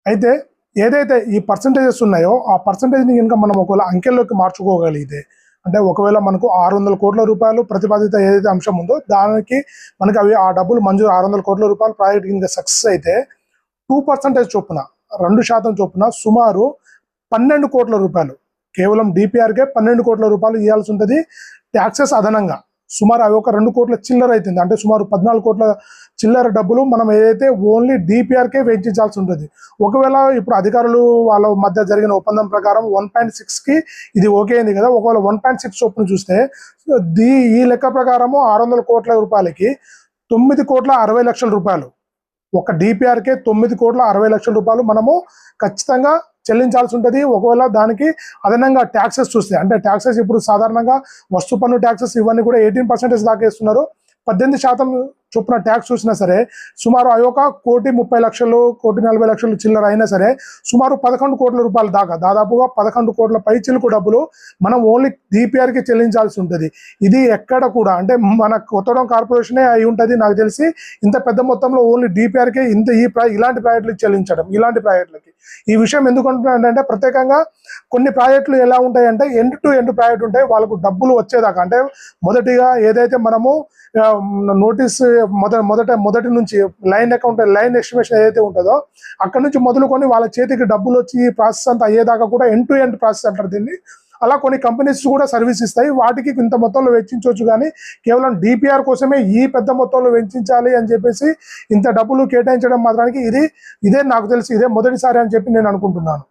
అయితే ఏదైతే ఈ పర్సంటేజెస్ ఉన్నాయో ఆ పర్సంటేజ్ని కనుక మనం ఒకవేళ అంకెల్లోకి మార్చుకోగలిగితే, అంటే ఒకవేళ మనకు 600 కోట్ల రూపాయలు ప్రతిపాదిత ఏదైతే అంశం ఉందో దానికి మనకి అవి ఆ డబ్బులు మంజూరు 600 కోట్ల రూపాయలు ప్రాజెక్ట్ కింద సక్సెస్ అయితే 2% చొప్పున 2% చొప్పున సుమారు 12 కోట్ల రూపాయలు కేవలం డిపిఆర్కే 12 కోట్ల రూపాయలు ఇవ్వాల్సి ఉంటుంది ట్యాక్సెస్ అదనంగా. సుమారు అవి ఒక 2 కోట్ల చిల్లర అవుతుంది, అంటే సుమారు 14 కోట్ల చిల్లర డబ్బులు మనం ఏదైతే ఓన్లీ డిపిఆర్కే వెచ్చించాల్సి ఉంటుంది. ఒకవేళ ఇప్పుడు అధికారులు వాళ్ళ మధ్య జరిగిన ఒప్పందం ప్రకారం 1.6కి ఇది ఓకే అయింది కదా, ఒకవేళ 1.6 చొప్పున చూస్తే ఈ లెక్క ప్రకారము 600 కోట్ల రూపాయలకి 9 కోట్ల 60 లక్షల రూపాయలు, ఒక డిపిఆర్కే 9 కోట్ల 60 లక్షల రూపాయలు మనము ఖచ్చితంగా చెల్లించాల్సి ఉంటుంది. ఒకవేళ దానికి అదనంగా ట్యాక్సెస్ చూస్తే, అంటే ట్యాక్సెస్ ఇప్పుడు సాధారణంగా వస్తు పన్ను ట్యాక్సెస్ ఇవన్నీ కూడా 18% దాకా ఇస్తున్నారు. 18% చొప్పున ట్యాక్స్ చూసినా సరే సుమారు అవి ఒక 1,30,00,000 1,40,00,000 చిల్లర అయినా సరే సుమారు 11 కోట్ల రూపాయలు దాకా, దాదాపుగా 11 కోట్ల పై చిలుకు డబ్బులు మనం ఓన్లీ డిపిఆర్కి చెల్లించాల్సి ఉంటుంది. ఇది ఎక్కడ కూడా అంటే మన కొత్తగూడెం కార్పొరేషనే అయి ఉంటుంది నాకు తెలిసి, ఇంత పెద్ద మొత్తంలో ఓన్లీ డిపిఆర్కే ఇలాంటి ప్రాజెక్టులకు చెల్లించడం. ఇలాంటి ప్రాజెక్టులకి ఈ విషయం ఎందుకు అంటున్నానంటే, ప్రత్యేకంగా కొన్ని ప్రాజెక్టులు ఎలా ఉంటాయంటే ఎండ్ టు ఎండ్ ప్రాజెక్ట్ ఉంటాయి, వాళ్ళకు డబ్బులు వచ్చేదాకా. అంటే మొదటిగా ఏదైతే మనము నోటీస్ మొదటి నుంచి లైన్ ఎస్టిమేషన్ ఏదైతే ఉంటుందో అక్కడ నుంచి మొదలుకొని వాళ్ళ చేతికి డబ్బులు వచ్చి ఈ ప్రాసెస్ అంతా అయ్యేదాకా కూడా ఎండ్ టు ఎండ్ ప్రాసెస్ అంటారు దీన్ని. అలా కొన్ని కంపెనీస్ కూడా సర్వీస్ ఇస్తాయి, వాటికి ఇంత మొత్తంలో వెచ్చించవచ్చు. కానీ కేవలం డిపిఆర్ కోసమే ఈ పెద్ద మొత్తంలో వెచ్చించాలి అని చెప్పేసి ఇంత డబ్బులు కేటాయించడం మాత్రానికి ఇదే నాకు తెలిసి ఇదే మొదటిసారి అని చెప్పి నేను అనుకుంటున్నాను.